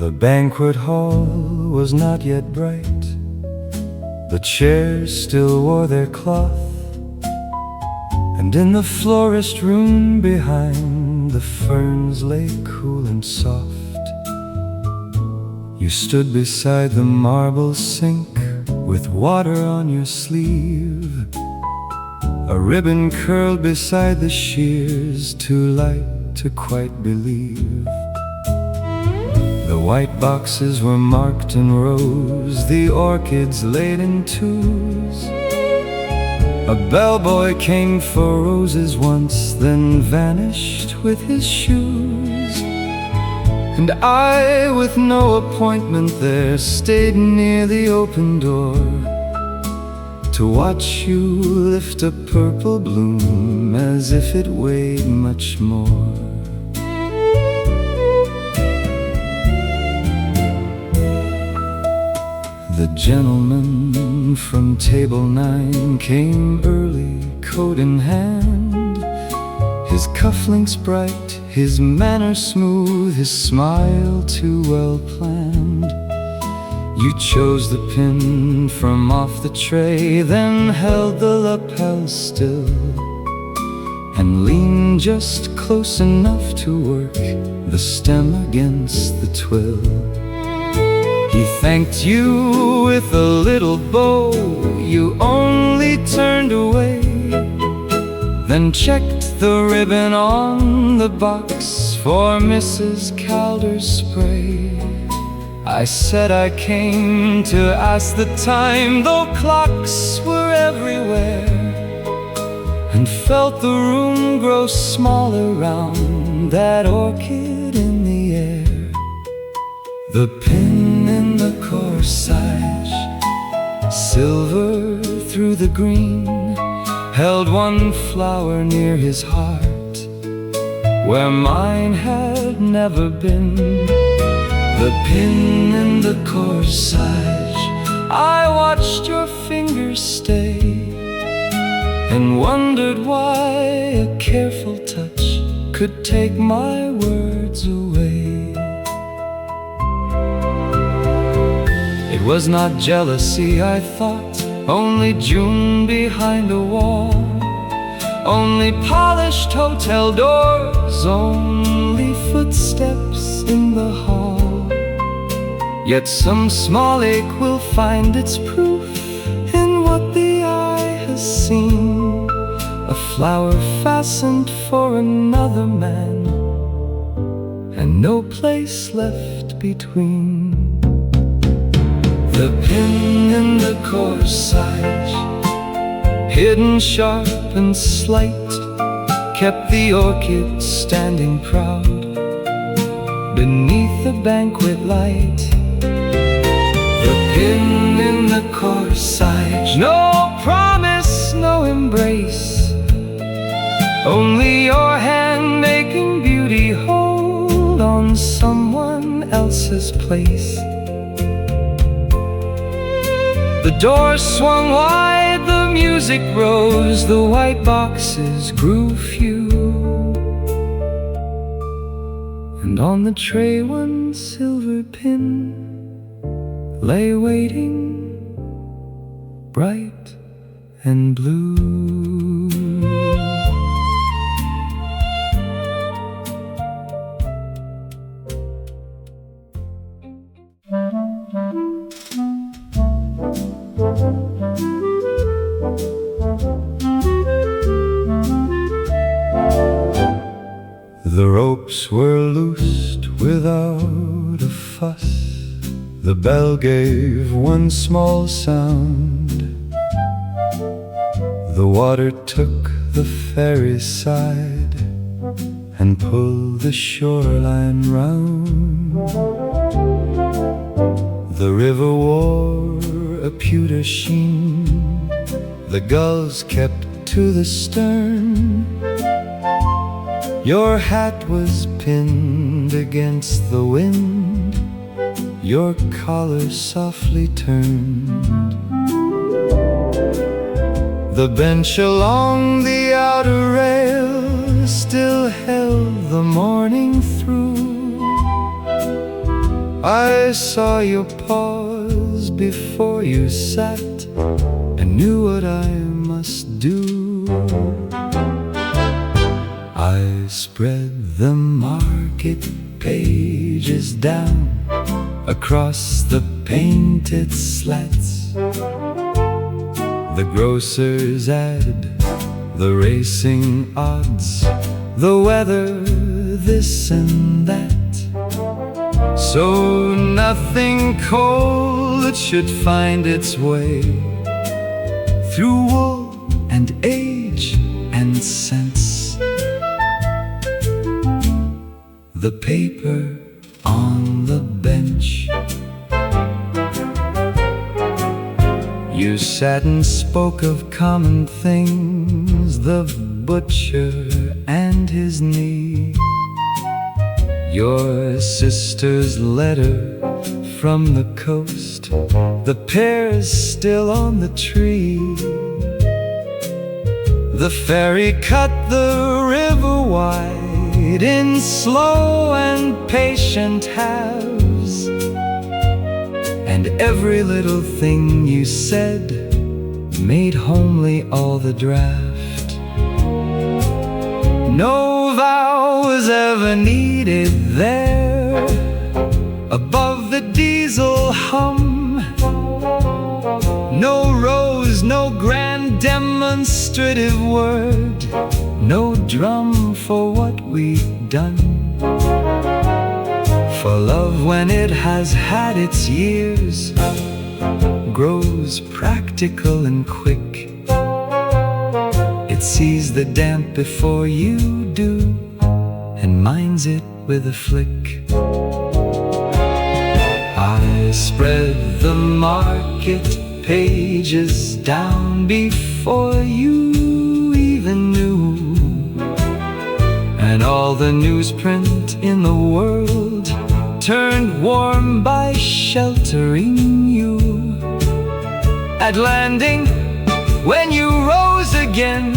The banquet hall was not yet bright. The chairs still wore their cloth, and in the florist room behind, the ferns lay cool and soft. You stood beside the marble sink with water on your sleeve, a ribbon curled beside the shears, too light to quite believe. The white boxes were marked in rows, the orchids laid in twos. A bellboy came for roses once, then vanished with his shoes. And I, with no appointment there, stayed near the open door to watch you lift a purple bloom as if it weighed much more. The gentleman from table 9 came early, coat in hand, his cufflinks bright, his manner smooth, his smile too well planned. You chose the pin from off the tray, then held the lapel still, and leaned just close enough to work the stem against the twill. He thanked you with a little bow, you only turned away, then checked the ribbon on the box for Mrs. Calder's spray. I said I came to ask the time, though clocks were everywhere, and felt the room grow smaller round that orchid in the air. The pin in the corsage, silver through the green, held one flower near his heart, where mine had never been. The pin in the corsage, I watched your fingers stay, and wondered why a careful touch could take my words away. It was not jealousy, I thought, only June behind a wall, only polished hotel doors, only footsteps in the hall. Yet some small ache will find its proof in what the eye has seen, a flower fastened for another man, and no place left between. The pin in the corsage, hidden sharp and slight, kept the orchid standing proud beneath the banquet light. The pin in the corsage, no promise, no embrace, only your hand making beauty hold on someone else's place. The door swung wide, the music rose, the white boxes grew few, and on the tray one silver pin lay waiting, bright and blue. The ropes were loosed without a fuss. The bell gave one small sound. The water took the ferry side and pulled the shoreline round. The river wore a pewter sheen, the gulls kept to the stern. Your hat was pinned against the wind, your collar softly turned. The bench along the outer rail still held the morning through, I saw your pause before you sat, and knew what I must do. I spread the market pages down across the painted slats. The grocer's ad, the racing odds, the weather, this and that. So nothing cold should find its way through wool and age and sense. The paper on the bench. You sat and spoke of common things, the butcher and his knee, your sister's letter from the coast, the pears still on the tree. The ferry cut the river wide in slow and patient halves, and every little thing you said made homely all the draft. No vow was ever needed there, above the diesel hum. No rose, no grand demonstrative word, no drum for what we've done. For love, when it has had its years, grows practical and quick. It sees the damp before you do, and minds it with a flick. I spread the market pages down before you even knew, and all the newsprint in the world turned warm by sheltering you. At landing, when you rose again,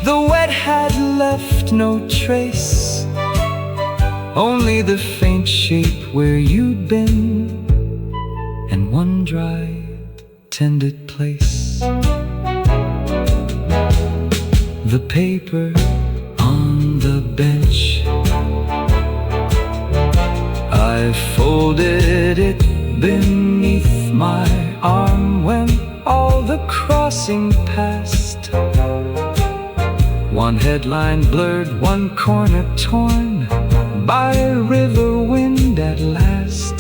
the wet had left no trace, only the faint shape where you'd been, and one dry, tended place. The paper on the bench, I folded it beneath my arm when all the crossing passed. One headline blurred, one corner torn by a river wind at last.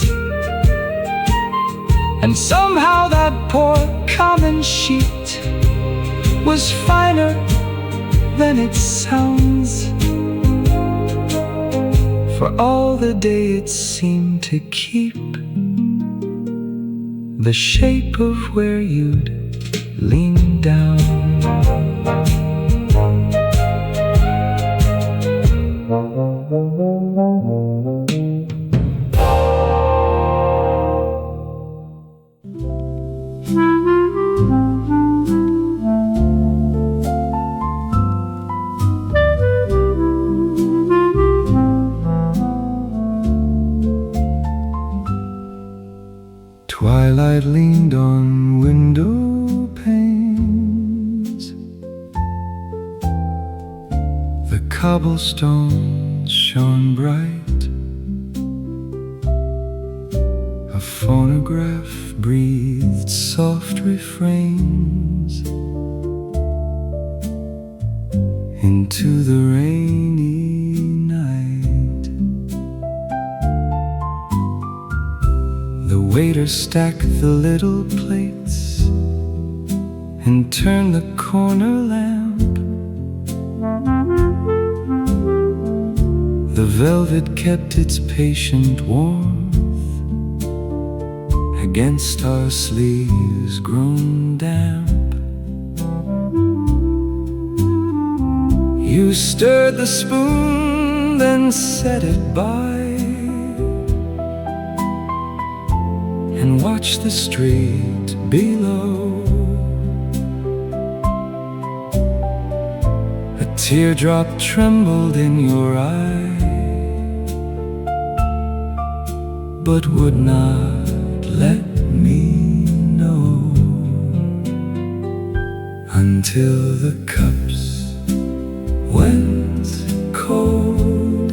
And somehow that poor common sheet was finer than it sounds, for all the day it seemed to keep the shape of where you'd lean down. Twilight leaned on window panes, the cobblestones shone bright, a phonograph breathed soft refrains into the rainy night. The waiter stacked the little plates and turned the corner lamp. The velvet kept its patient warmth against our sleeves grown damp. You stirred the spoon, then set it by, and watched the street below. A teardrop trembled in your eye, but would not let me know until the cups went cold.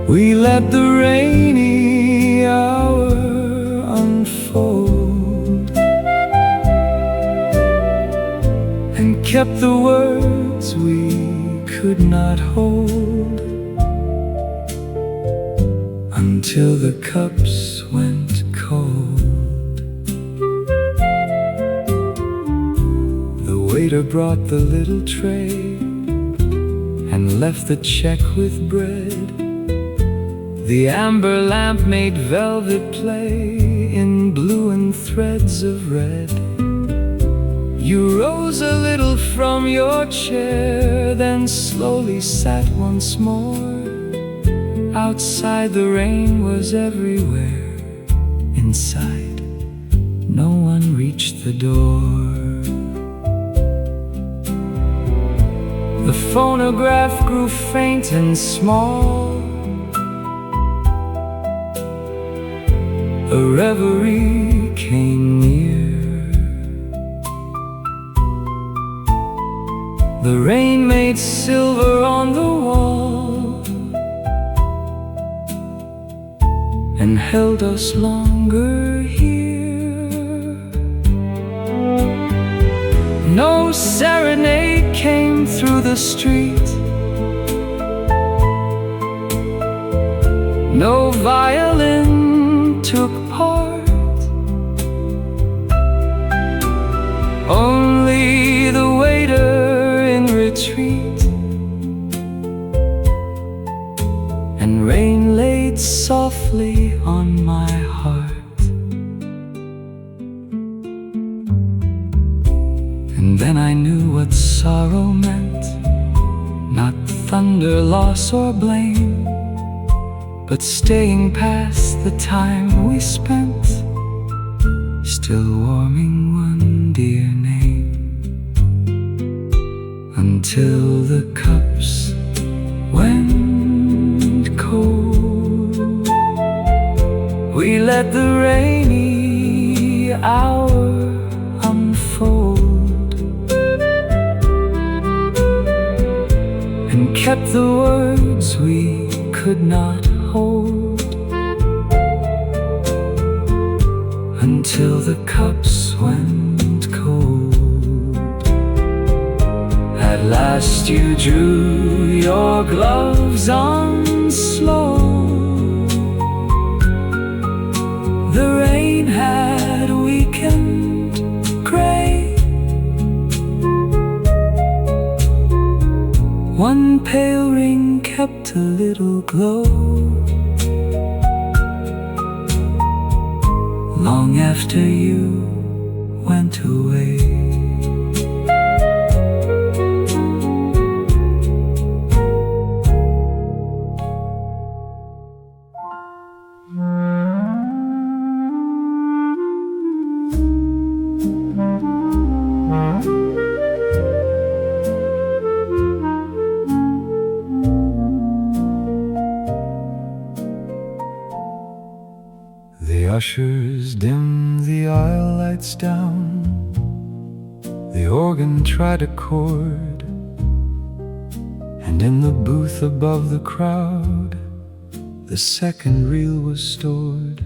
We let the rainy hour unfold and kept the words we could not hold until the cups went cold. The waiter brought the little tray and left the check with bread. The amber lamp made velvet play in blue and threads of red. You rose a little from your chair, then slowly sat once more. Outside the rain was everywhere. Inside, no one reached the door. The phonograph grew faint and small. A reverie came near. The rain made silver on the wall and held us longer here. No serenade came through the street, no violin took part, only the waiter in retreat, and rain laid softly on my heart. And then I knew what sorrow meant, not thunder, loss or blame, but staying past the time we spent, still warming one dear name, until the cups went cold. We let the rainy hour unfold and kept the words we could not hold until the cups went cold. At last you drew your gloves on slow. The rain had weakened gray. One pale ring kept a little glow long after you went away. The ushers dim the aisle lights down. The organ tried a chord, and in the booth above the crowd, the second reel was stored.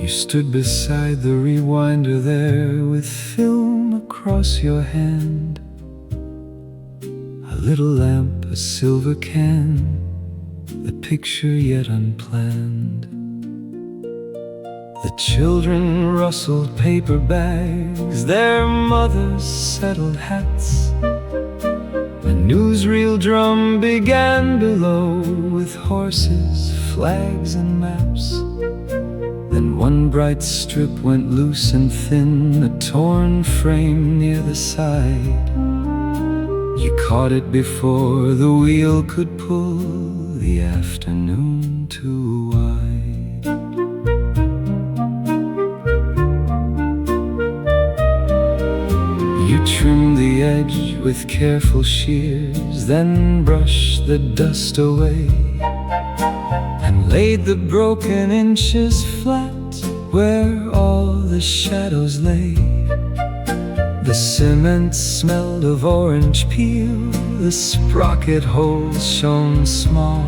You stood beside the rewinder there, with film across your hand, a little lamp, a silver can, the picture yet unplanned. The children rustled paper bags, their mothers settled hats. A newsreel drum began below, with horses, flags and maps. Then one bright strip went loose and thin, a torn frame near the side. You caught it before the wheel could pull the afternoon too wide. You trimmed the edge with careful shears, then brushed the dust away, and laid the broken inches flat where all the shadows lay. The cement smelled of orange peel, the sprocket holes shone small,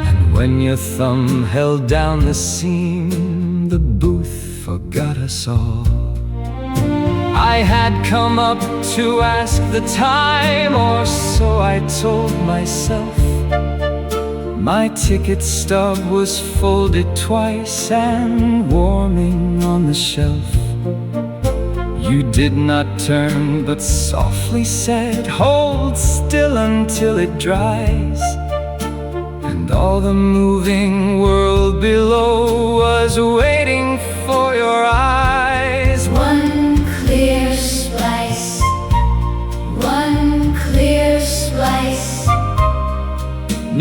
and when your thumb held down the seam, the booth forgot us all. I had come up to ask the time, or so I told myself. My ticket stub was folded twice and warming on the shelf. You did not turn, but softly said, "Hold still until it dries." And all the moving world below was waiting for your eyes. One clear splice, one clear splice.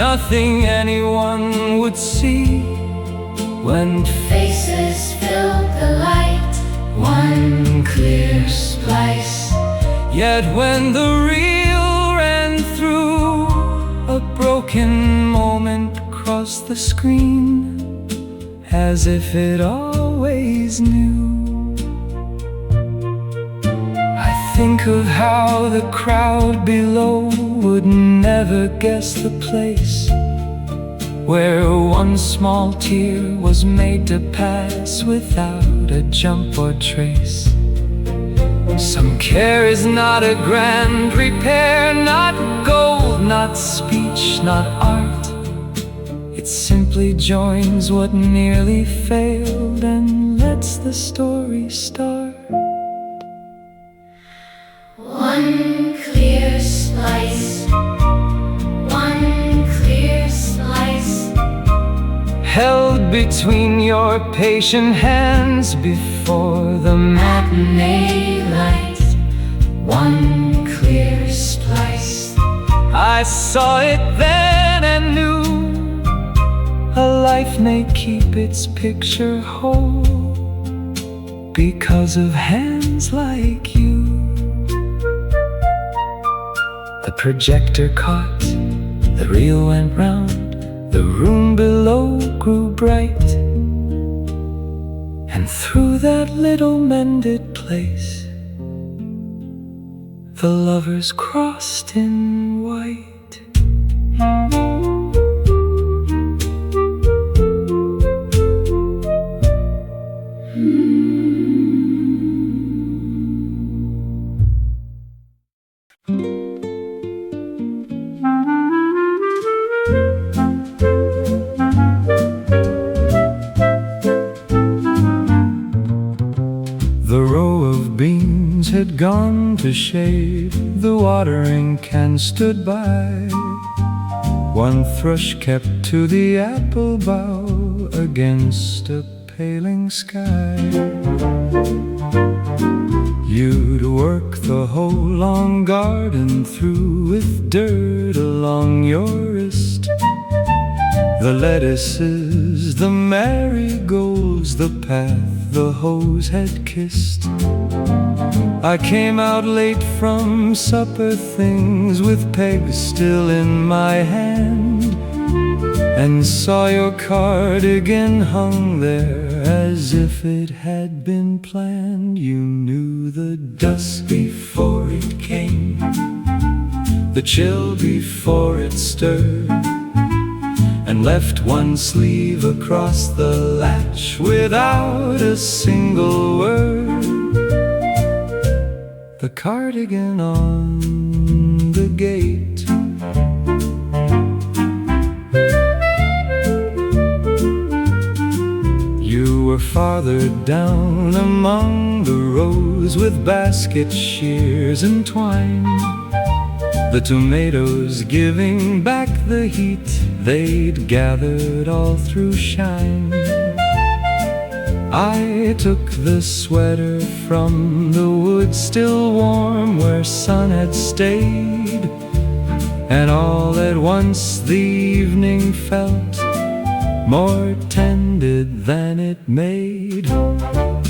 Nothing anyone would see when faces filled the light. One clear splice. Yet when the reel ran through, a broken moment crossed the screen, as if it always knew. I think of how the crowd below would never guess the place where one small tear was made to pass without a jump or trace. Some care is not a grand repair, not gold, not speech, not art. It simply joins what nearly failed and lets the story start. One clear slice, one clear slice, held between your patient hands before the matinee light. One clear slice. I saw it then and knew a life may keep its picture whole because of hands like you. The projector caught, the reel went round, the room below grew bright, and through that little mended place, the lovers crossed in white. The row of beans had gone to shade, the watering can stood by. One thrush kept to the apple bough against a paling sky. You'd work the whole long garden through with dirt along your wrist. The lettuces, the marigolds, the path the hose had kissed. I came out late from supper things with pegs still in my hand, and saw your cardigan hung there as if it had been planned. You knew the dusk before it came, the chill before it stirred, and left one sleeve across the latch without a single word. The cardigan on the gate. You were farther down among the rows with basket shears and twine, the tomatoes giving back the heat they'd gathered all through shine. I took the sweater from the wood still warm where sun had stayed, and all at once the evening felt more tended than it made.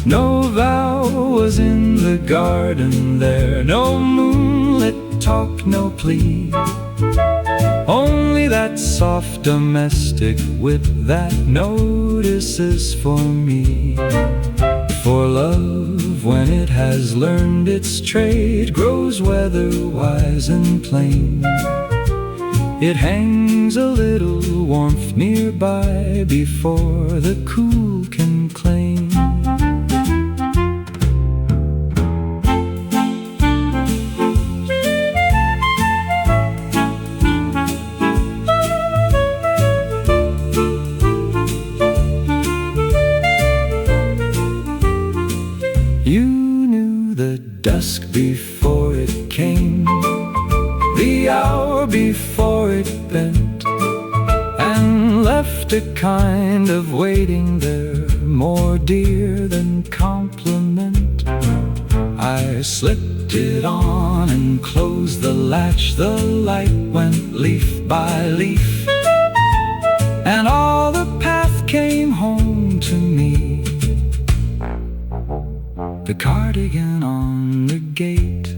No vow was in the garden there, no moonlit talk, no plea, only that soft domestic wit that notices for me. For love, when it has learned its trade, grows weather-wise and plain. It hangs a little warmth nearby before the cool can claim. You knew the dusk before it came, the hour before it bent, and left a kind of waiting there more dear than compliment. I slipped it on and closed the latch. The light went leaf by leaf, and all the path came home to me. The cardigan on the gate.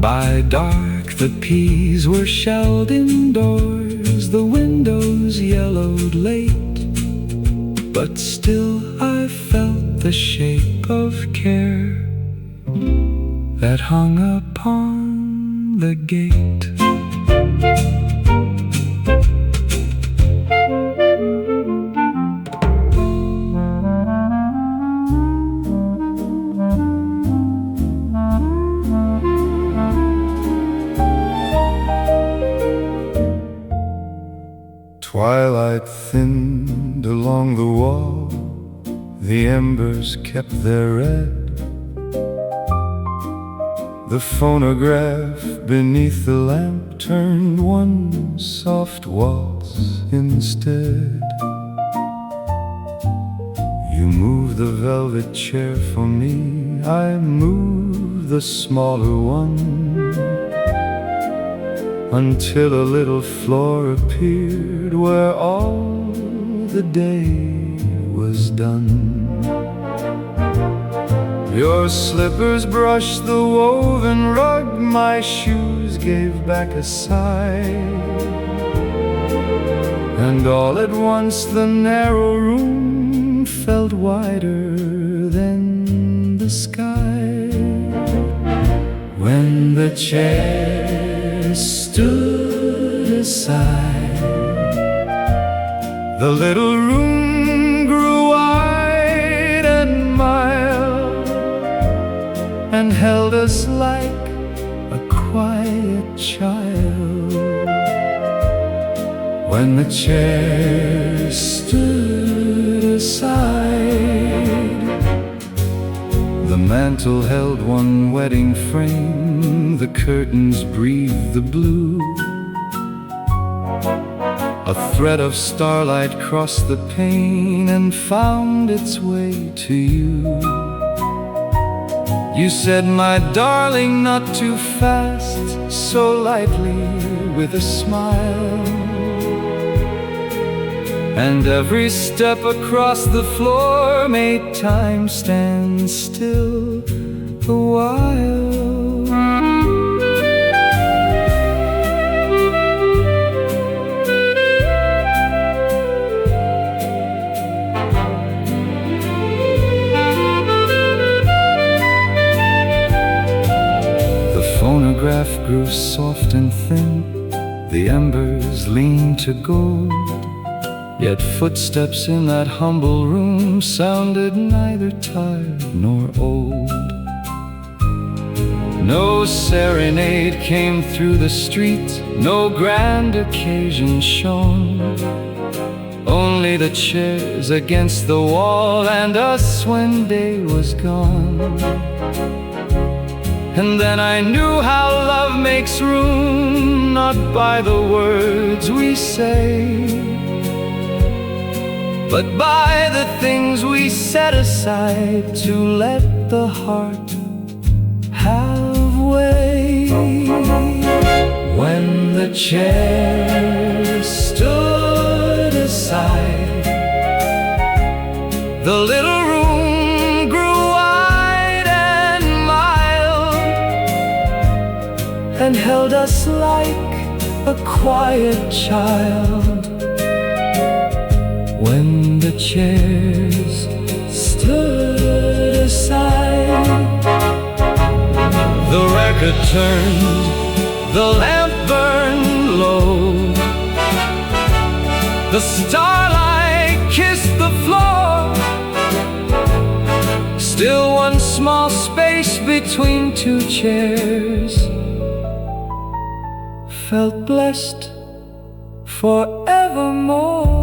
By dark the peas were shelled indoors, the windows yellowed late, but still I felt the shape of care that hung upon the gate. Twilight thinned along the wall, the embers kept their red. The phonograph beneath the lamp turned one soft waltz instead. You moved the velvet chair for me, I moved the smaller one, until a little floor appeared where all the day was done. Your slippers brushed the woven rug, my shoes gave back a sigh, and all at once the narrow room felt wider than the sky. When the chair stood aside, the little room grew wide and mild, and held us like a quiet child. When the chair stood aside, the mantel held one wedding frame, the curtains breathed the blue. A thread of starlight crossed the pane and found its way to you. You said, my darling, not too fast, so lightly with a smile. And every step across the floor made time stand still a while. The phonograph grew soft and thin, the embers leaned to gold, yet footsteps in that humble room sounded neither tired nor old. No serenade came through the street, no grand occasion shone, only the chairs against the wall and us when day was gone. And then I knew how love makes room, not by the words we say, but by the things we set aside to let the heart have way. When the chair stood aside, the little room grew wide and mild, and held us like a quiet child. When the chairs stood aside, the record turned, the lamp burned low, the starlight kissed the floor. Still one small space between two chairs felt blessed forevermore.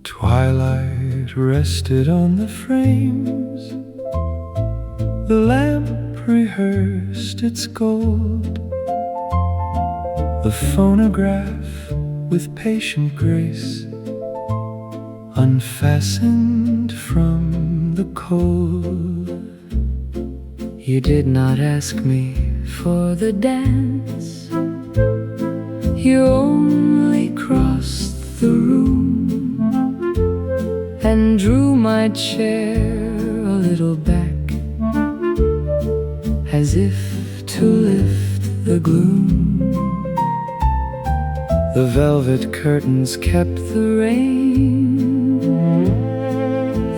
Twilight rested on the frames, the lamp rehearsed its gold, the phonograph with patient grace unfastened from the cold. You did not ask me for the dance, you only crossed the room and drew my chair a little back, as if to lift the gloom. The velvet curtains kept the rain,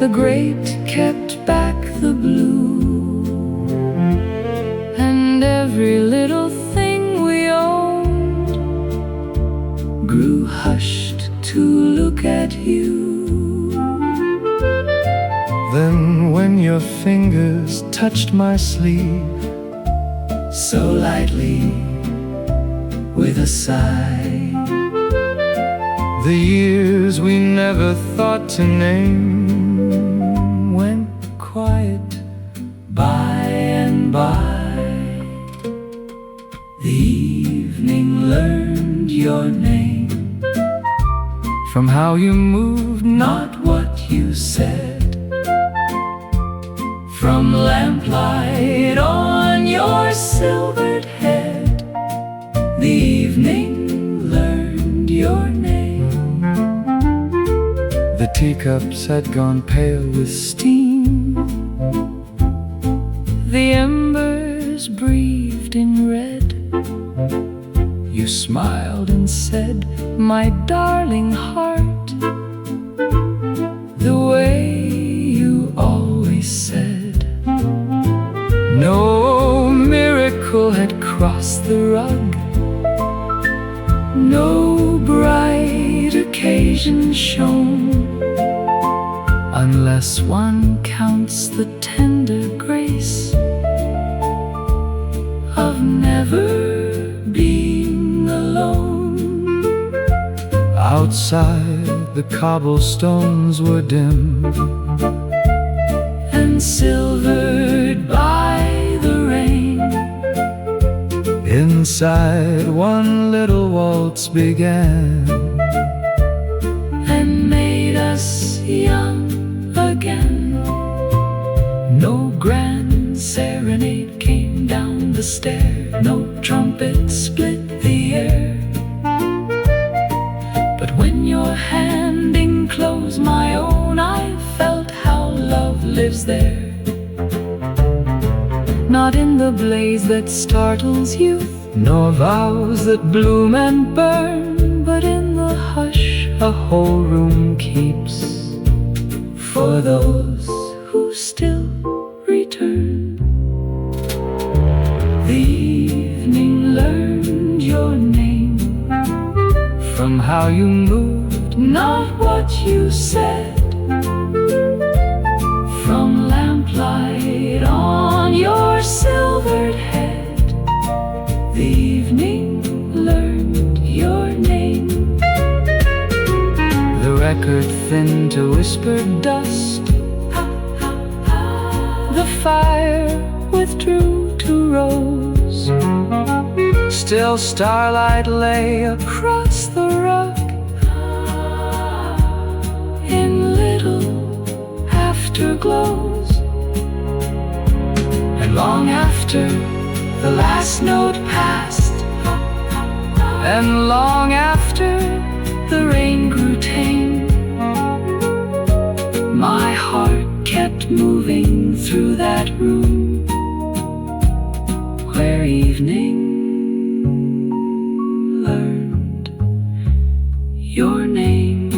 the grate kept back the blue, and every little thing we owned grew hushed to look at you. Then when your fingers touched my sleeve, so lightly, with a sigh, the years we never thought to name went quiet by and by. The evening learned your name from how you moved, not what you said. From lamplight on your silvered head, the evening learned your name. The teacups had gone pale with steam, the embers breathed in red. You smiled and said, my darling heart, the way you always said. No miracle had crossed the rug, no bright occasion shone, unless one counts the tender grace of never being alone. Outside the cobblestones were dim and silvered by the rain. Inside one little waltz began and made us young again. No grand serenade came down the stair, no trumpet split the air. But when your hand enclosed my own, I felt how love lives there. Not in the blaze that startles youth, nor vows that bloom and burn, but in the hush a whole room keeps for those who still return. The evening learned your name from how you moved, not what you said. From lamplight on your silvered head, the evening learned your name. The record thinned to whispered dust, the fire withdrew to rose. Still starlight lay across the rug in little half afterglows. And long after the last note passed, and long after the rain grew tame, my heart kept moving through that room where evening learned your name.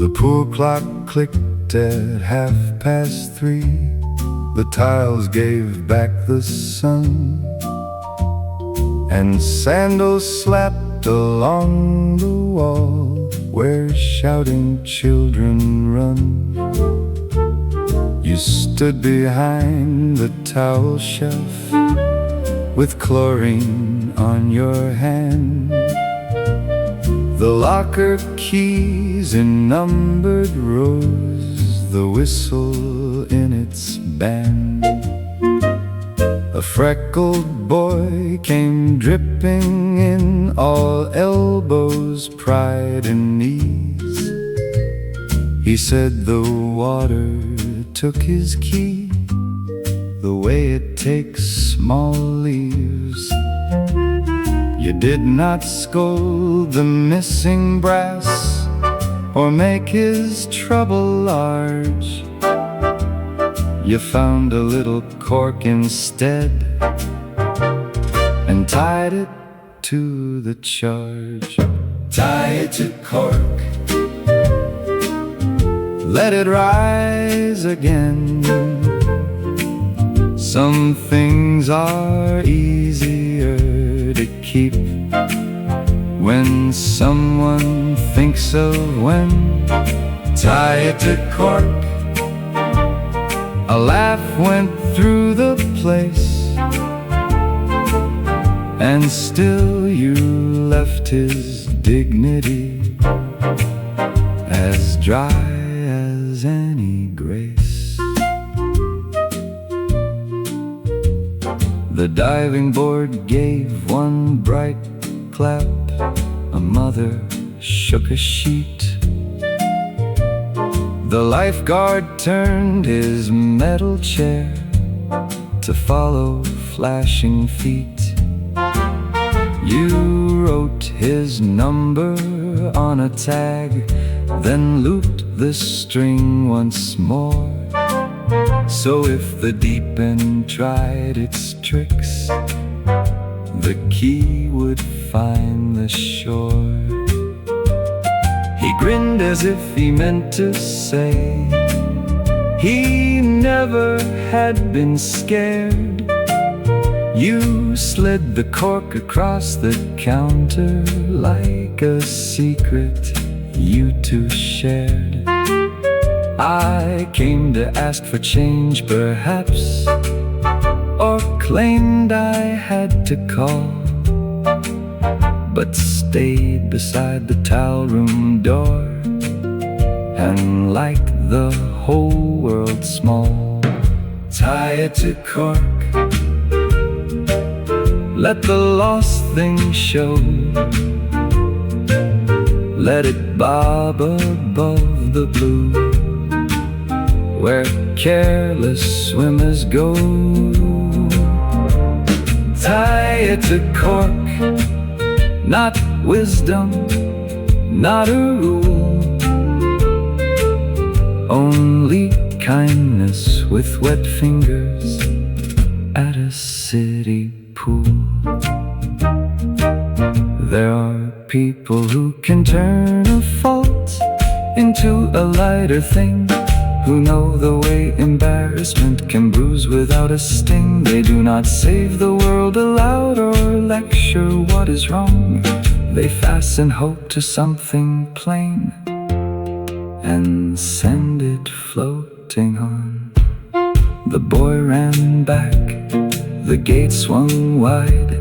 The pool clock clicked at 3:30. The tiles gave back the sun, and sandals slapped along the wall where shouting children run. You stood behind the towel shelf with chlorine on your hand, the locker keys in numbered rows, the whistle in its band. A freckled boy came dripping in, all elbows, pride and knees. He said the water took his key, the way it takes small leaves. You did not scold the missing brass or make his trouble large. You found a little cork instead and tied it to the charge. Tie it to cork, let it rise again. Some things are easier to keep when someone thinks of when. Tie it to cork. A laugh went through the place, and still you left his dignity as dry as any grace. The diving board gave one bright clap, a mother shook a sheet. The lifeguard turned his metal chair to follow flashing feet. You wrote his number on a tag, then looped the string once more. So if the deep end tried its tricks, the key would find the shore. He grinned as if he meant to say he never had been scared. You slid the cork across the counter like a secret you two shared. I came to ask for change perhaps, or claimed I had to call, but stayed beside the towel room door and liked the whole world small. Tie it to cork, let the lost thing show, let it bob above the blue where careless swimmers go. Tie it to cork, not wisdom, not a rule, only kindness with wet fingers at a city pool. There are people who can turn a fault into a lighter thing, who know the way embarrassment can bruise without a sting. They do not save the world aloud or lecture what is wrong. They fasten hope to something plain and send it floating on. The boy ran back, the gate swung wide,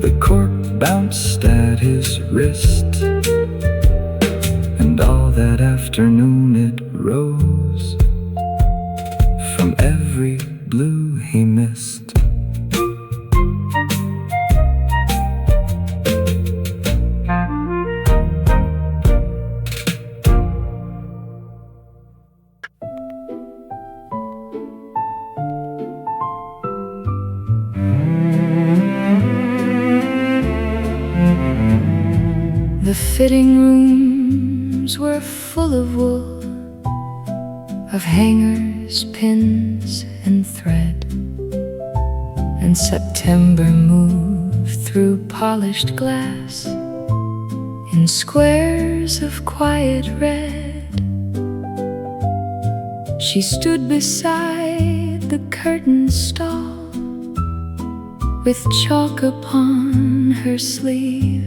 the cork bounced at his wrist, and all that afternoon it rose from every blue he missed. The fitting rooms were full of wool, of hangers, pins, and thread, and September moved through polished glass in squares of quiet red. She stood beside the curtain stall with chalk upon her sleeve,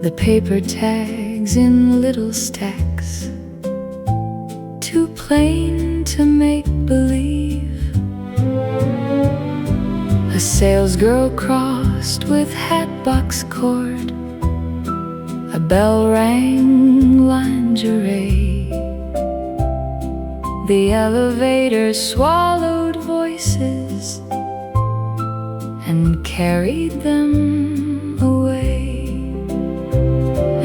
the paper tags in little stacks, too plain to make believe. A salesgirl crossed with hatbox cord, a bell rang lingerie. The elevator swallowed voices and carried them away.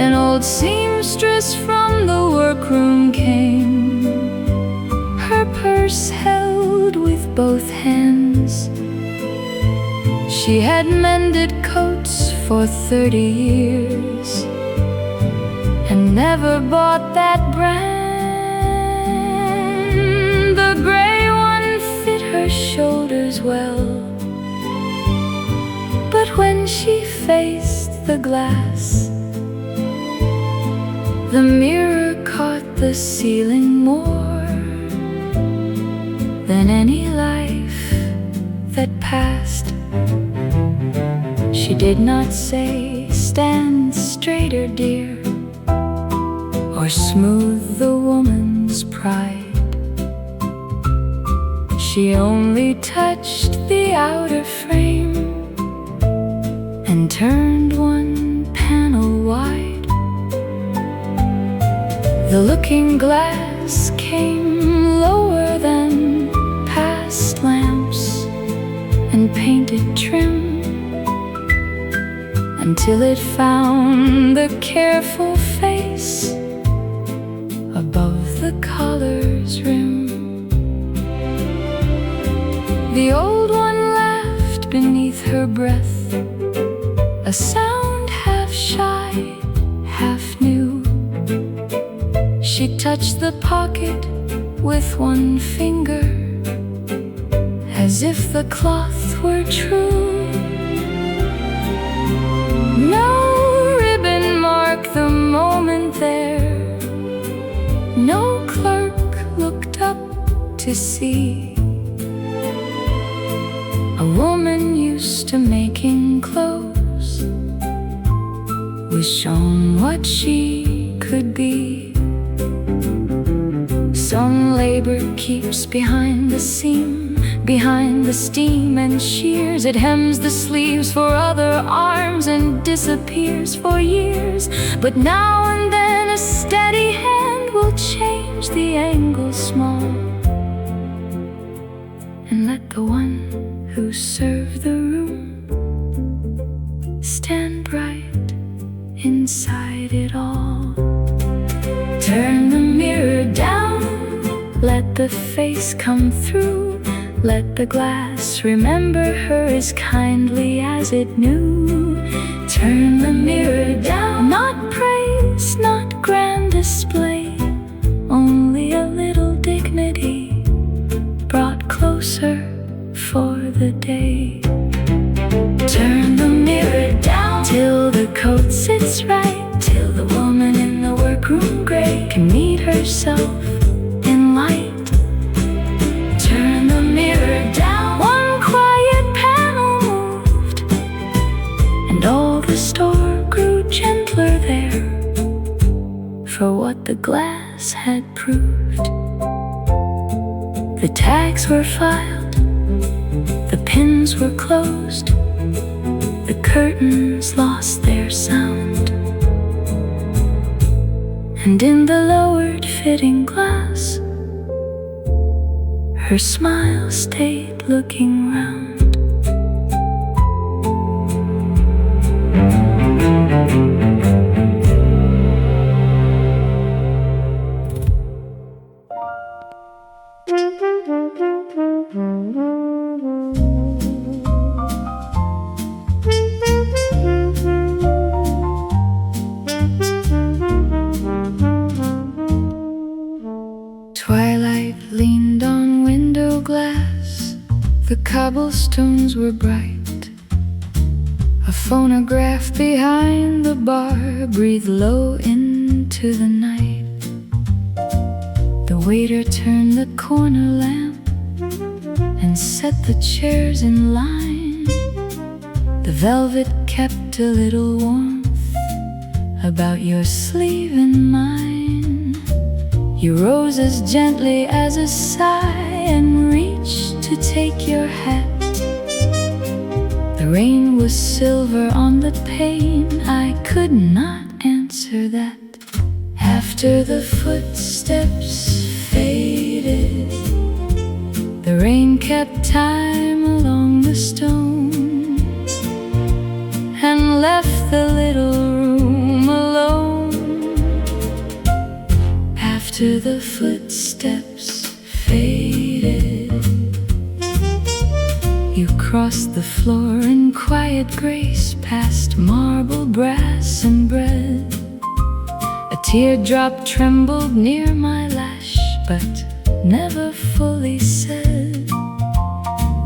An old seamstress from the workroom came, her purse held with both hands. She had mended coats for 30 years and never bought that brand. The gray one fit her shoulders well, but when she faced the glass, the mirror caught the ceiling more than any life that passed. She did not say, "Stand straighter, dear," or smooth the woman's pride. She only touched the outer frame and turned one panel wide. The looking glass came lower than past lamps and painted trim, until it found the careful face above the collar's rim. The old one laughed beneath her breath, a sound half shy, half new. She touched the pocket with one finger, as if the cloth were true. No ribbon marked the moment there, no clerk looked up to see. A woman used to making clothes was shown what she could be. Some labor keeps behind the seam, behind the steam and shears. It hems the sleeves for other arms and disappears for years. But now and then a steady hand will change the angle small and let the one who served the room stand bright inside it all. Turn the mirror down, let the face come through. Let the glass remember her as kindly as it knew. Turn the mirror down, not praise, not grand display, only a little dignity brought closer for the day. Turn the mirror down till the coat sits right, till the woman in the workroom gray can meet herself in light. Turn the mirror down, one quiet panel moved, and all the store grew gentler there for what the glass had proved. The tags were filed, the pins were closed, the curtains lost their sound. and in the lowered fitting glass, her smile stayed looking round. Twilight leaned on window glass, the cobblestones were bright. A phonograph behind the bar breathed low into the night. The waiter turned the corner lamp and set the chairs in line. The velvet kept a little warmth about your sleeve and mine. You rose as gently as a sigh and reached to take your hat. The rain was silver on the pane, I could not answer that. After the footsteps faded, the rain kept time along the stone and left the little room alone. After the footsteps faded, you crossed the floor in quiet grace, past marble, brass, and bread. A teardrop trembled near my lash, but never fully said.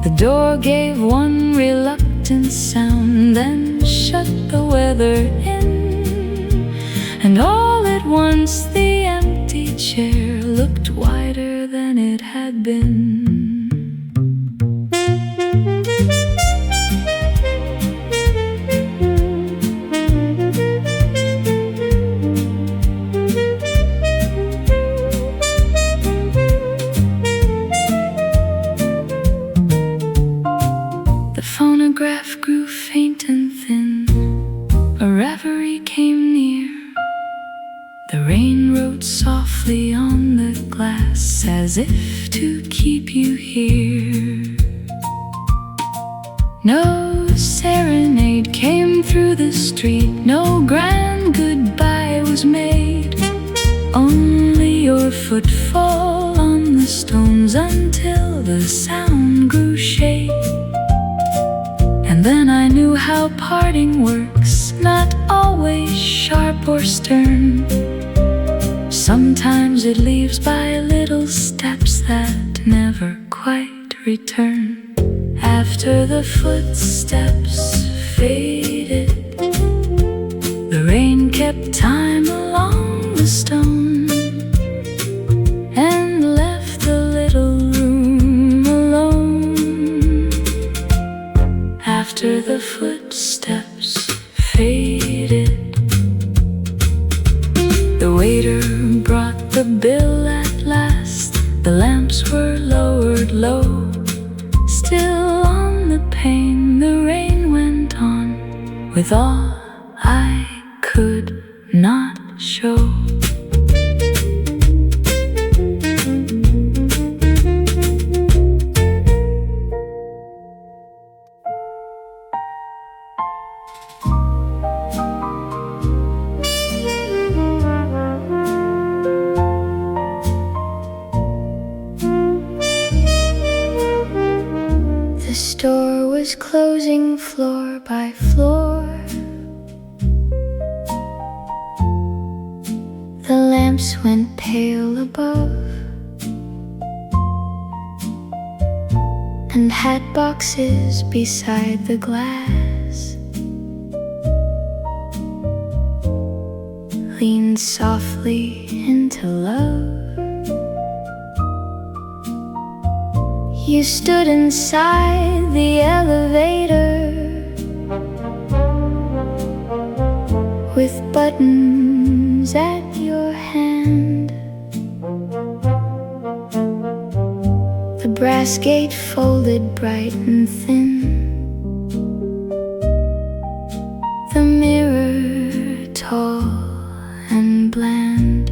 The door gave one reluctant sound, then shut the weather in. And all at once the empty chair looked wider than it had been. The phonograph grew faint and thin, a reverie came near. The rain wrote softly on the glass, as if to keep you here. No serenade came through the street, no grand goodbye was made. Only your footfall on the stones until the sound grew shade. And then I knew how parting works, not always sharp or stern. Sometimes it leaves by little steps that never quite return. After the footsteps faded, the rain kept time along the stone and left the little room alone. After the footsteps faded, the waiter brought the bill at last. The lamps were lowered low. Still on the pane, the rain went on with all I could not show. The store was closing floor by floor. The lamps went pale above, and hat boxes beside the glass leaned softly into love. You stood inside the elevator with buttons at your hand. The brass gate folded bright and thin. The mirror tall and bland.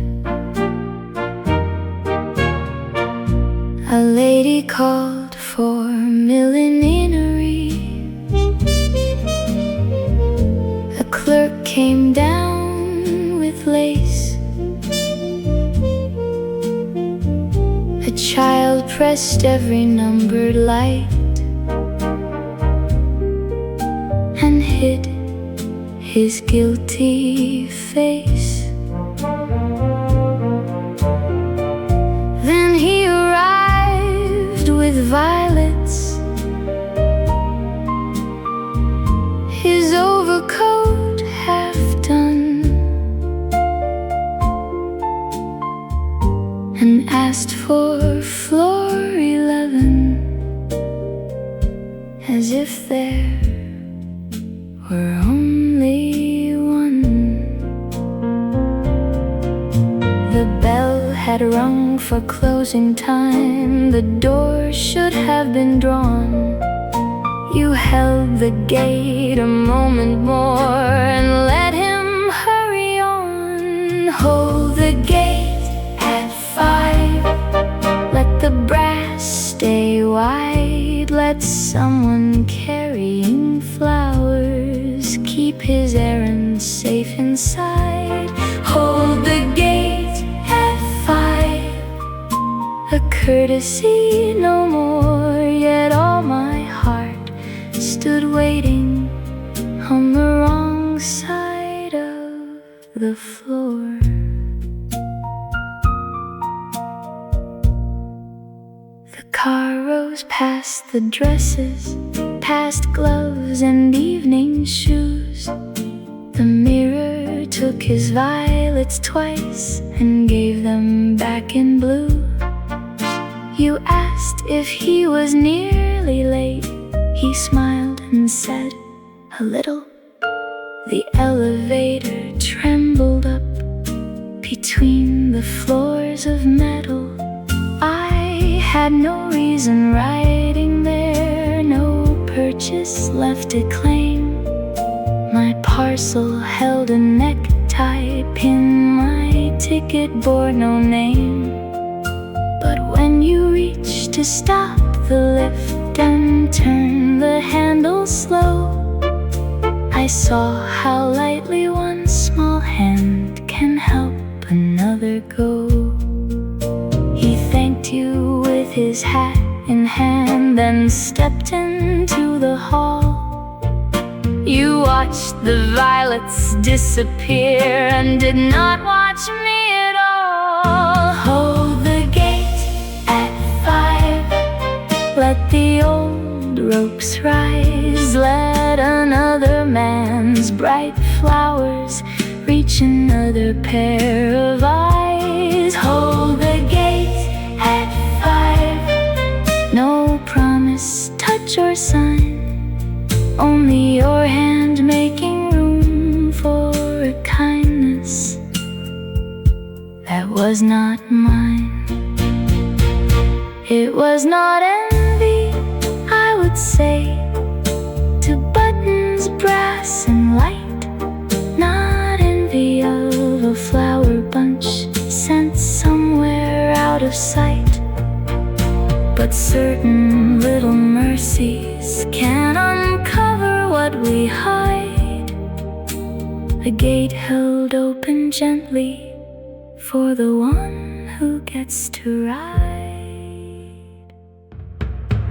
A lady called for millinery. A clerk came down with lace. A child pressed every numbered light and hid his guilty face. Then he arrived with violets, his overcoat half done, and asked for floor 11, as if there were only one. The bell had rung for closing time. The door should have been drawn. You held the gate a moment more and let him hurry on. Hold the gate at 5. Let the brass stay wide. Let someone carrying flowers keep his errand safe inside. Hold the gate at 5. A courtesy no more, yet all my heart stood waiting on the wrong side of the floor. The car rose past the dresses, past gloves and evening shoes. The mirror took his violets twice and gave them back in blue. You asked if he was nearly late. He smiled and said, a little. The elevator trembled up between the floors of metal. I had no reason riding there, no purchase left to claim. My parcel held a necktie pin, my ticket bore no name. But when you reached to stop the lift and turn the handle slow, I saw how lightly one small hand can help another go. He thanked you with his hat in hand, then stepped into the hall. You watched the violets disappear and did not watch me at all. Hold the gate at 5. Let the old ropes rise. Let another man's bright flowers reach another pair of eyes. Hold the gate at 5. No promise, touch or sign, only your hand making room for a kindness that was not mine. It was not envy, I would say, to buttons, brass and light. Not envy of a flower bunch sent somewhere out of sight. But certain little mercies can uncover what we hide. The gate held open gently for the one who gets to ride.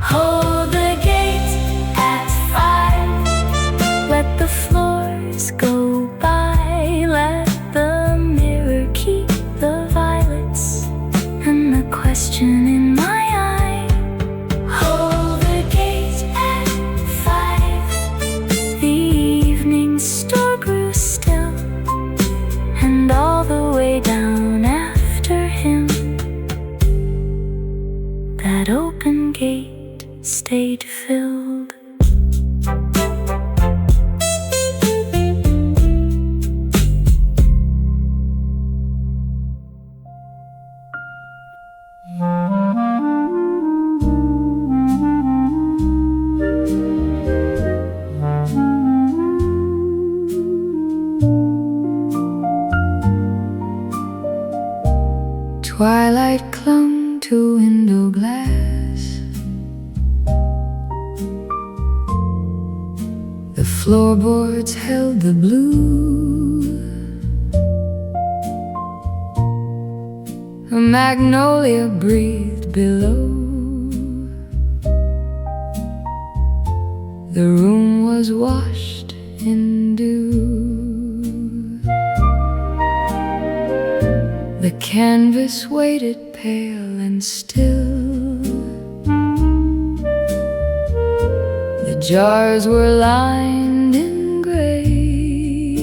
Hold the gate at 5. Let the floors go by. Let the mirror keep the violets and the question in my eye. Hold the gate at 5. The evening store grew still, and all the way down after him, that open gate stayed filled. Twilight clung to windows window glass. The floorboards held the blue. A magnolia breathed below. The room was washed in dew. The canvas waited pale and still. The jars were lined in gray.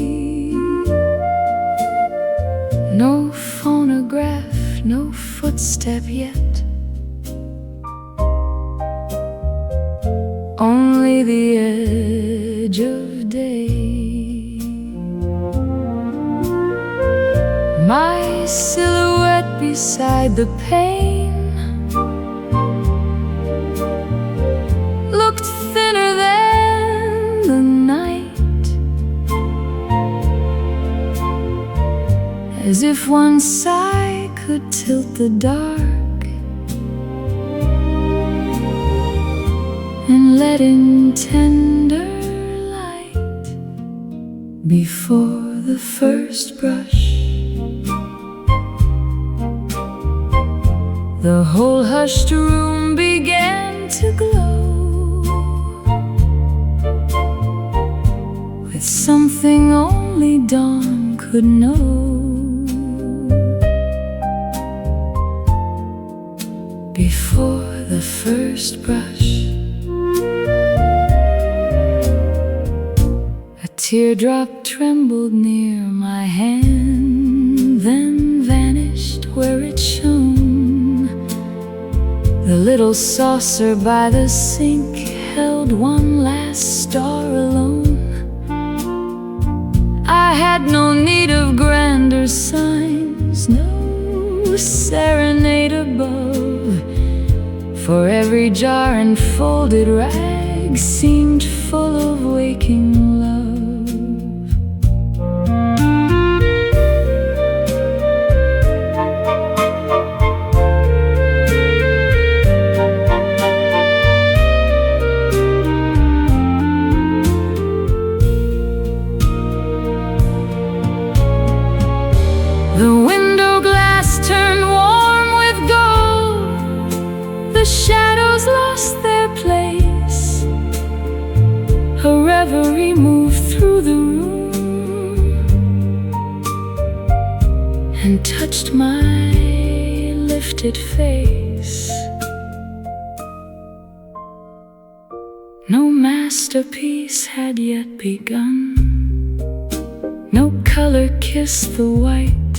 No phonograph, no footstep yet. Only the edge of day. My silhouette beside the pane looked thinner than the night, as if one sigh could tilt the dark and let in tender light. Before the first brush, the whole hushed room began to glow with something only dawn could know. Before the first brush, a teardrop trembled near my hand, then vanished where it shone. The little saucer by the sink held one last star alone. I had no need of grander signs, no serenade above, for every jar and folded rag seemed full of waking love. The window glass turned warm with gold. The shadows lost their place. A reverie moved through the room and touched my lifted face. No masterpiece had yet begun. No color kissed the white,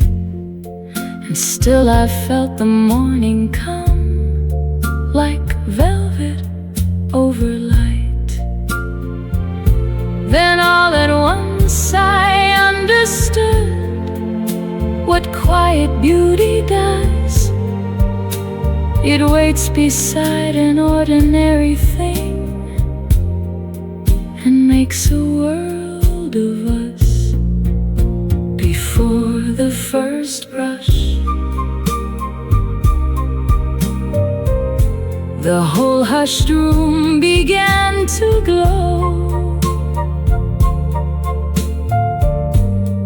and still I felt the morning come like velvet over light. Then all at once I understood what quiet beauty does. It waits beside an ordinary thing and makes a world of us. Before the first brush, the whole hushed room began to glow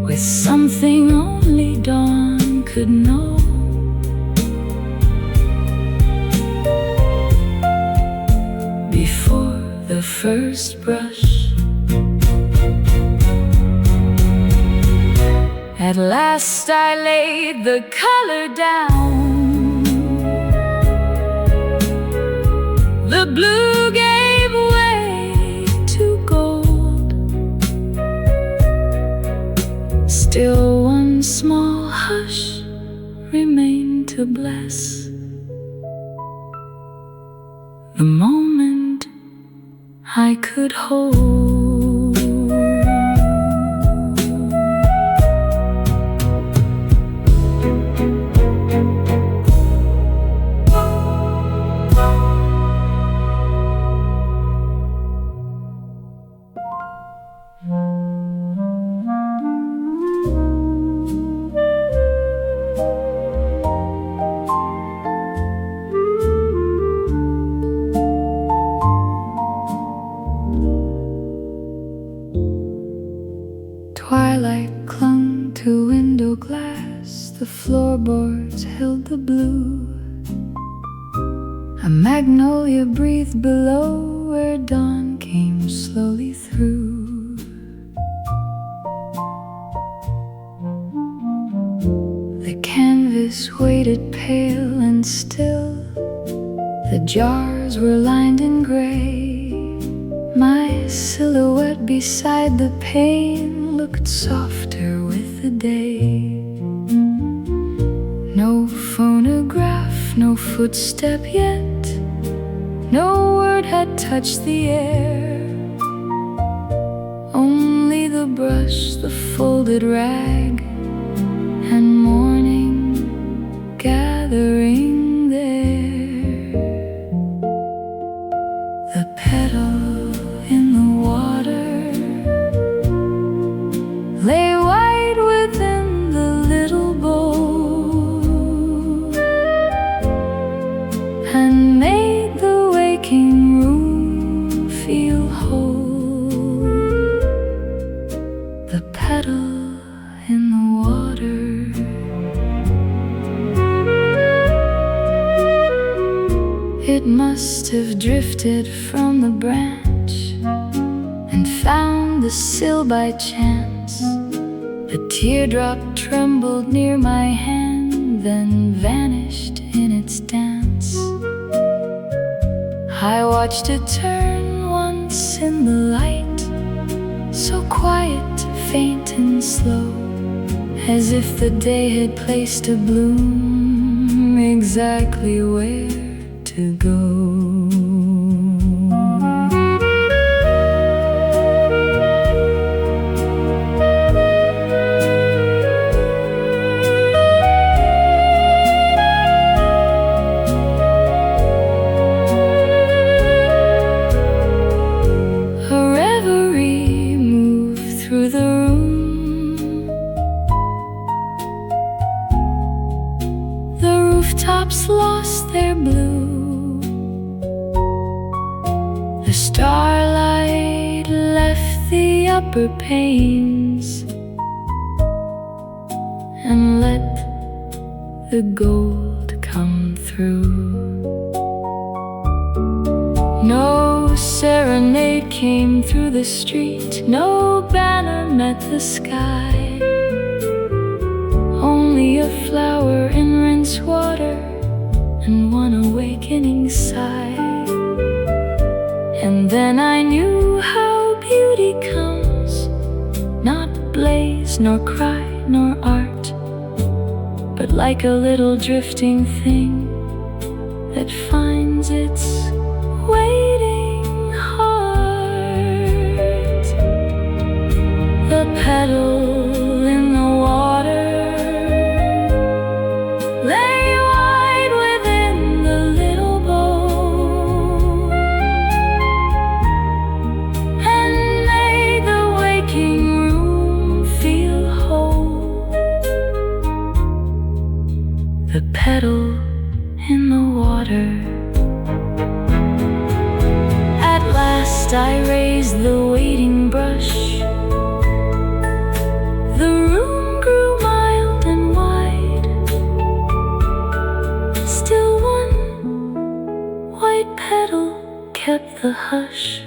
with something only dawn could know. Before the first brush, at last I laid the color down. The blue gave way to gold. Still one small hush remained to bless the moment I could hold. A magnolia breathed below where dawn came slowly through. The canvas waited pale and still. The jars were lined in gray. My silhouette beside the pane looked softer with the day. No phonograph, no footstep yet. No word had touched the air. Only the brush, the folded rag, and morning gathering there. The petal in the water lay white within the little bowl and made the waking room feel whole. The petal in the water. It must have drifted from the branch and found the sill by chance. A teardrop trembled near my hand, then vanished in its dance. I watched it turn once in the light, so quiet, faint and slow, as if the day had placed a bloom exactly where to go. Rooftops lost their blue. The starlight left the upper panes and let the gold come through. No serenade came through the street, no banner met the sky. Only a flower in rinse water and one awakening sigh. And then I knew how beauty comes, not blaze nor cry nor art, but like a little drifting thing that finds its waiting heart. The petal in the water lay wide within the little bowl and made the waking room feel whole. The petal in the water. At last I raised the waiting brush. The room grew mild and wide. Still one white petal kept the hush.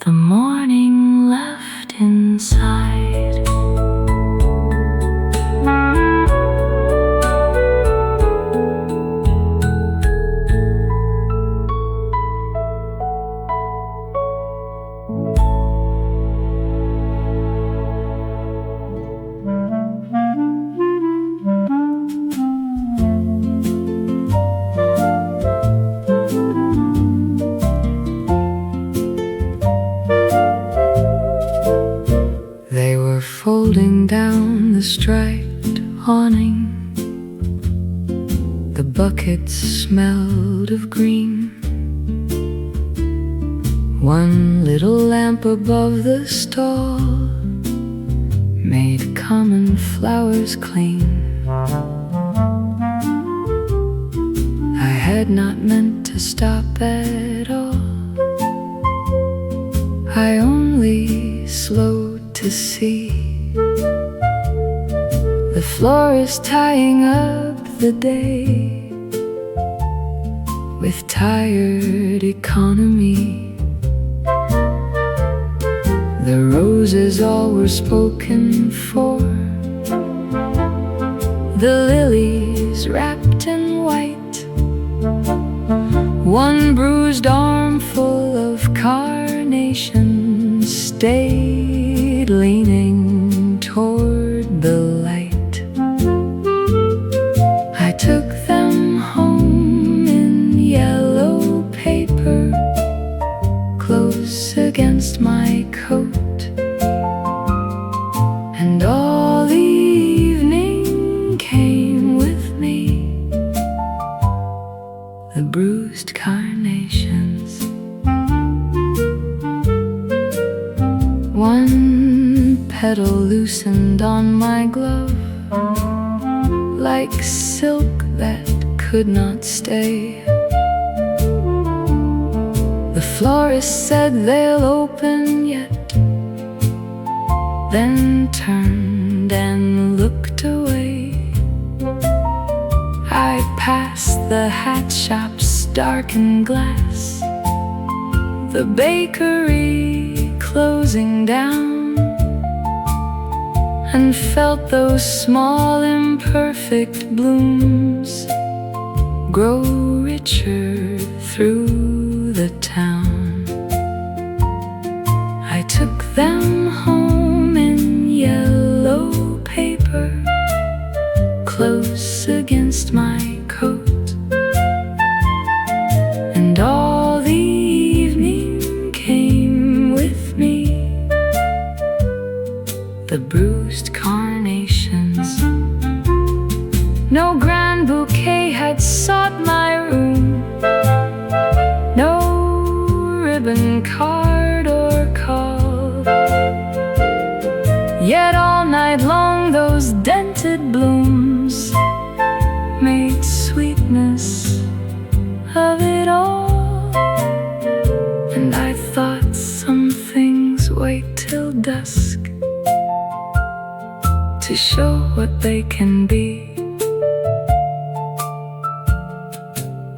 The morning left inside. They were folding down the striped awning. The buckets smelled of green. One little lamp above the stall made common flowers clean. I had not meant to stop at all. I only slowed to see the florist tying up the day with tired economy. The roses all were spoken for, the lilies wrapped in white. One bruised armful of carnations stayed leaning toward the light. I took them home in yellow paper, close against my coat. And all the evening came with me, the bruised carnations. One petal loosened on my glove, like silk that could not stay. The florist said they'll open yet, then turned and looked away. I passed the hat shop's darkened glass, the bakery closing down, and felt those small imperfect blooms grow richer through the town. I took them home in yellow paper, close against my coat. And all the evening came with me, the bruised carnations. No grand bouquet had sought my room, no ribbon card or call. Yet all night long those dented blooms made sweetness of it all. And I thought some things wait till dusk to show what they can be.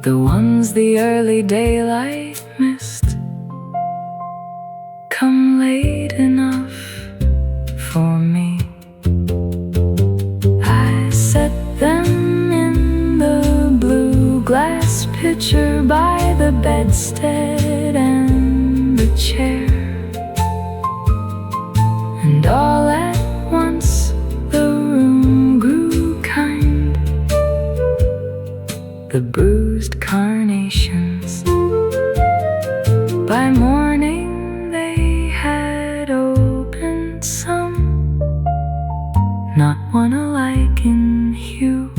The ones the early daylight missed come late enough for me. I set them in the blue glass pitcher by the bedstead and the chair. And all at once the room grew kind, the bruised carnations. By morning they had opened some, not one alike in hue,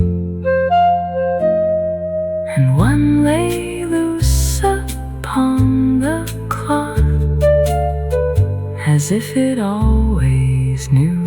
and one lay loose upon the cloth, as if it always knew.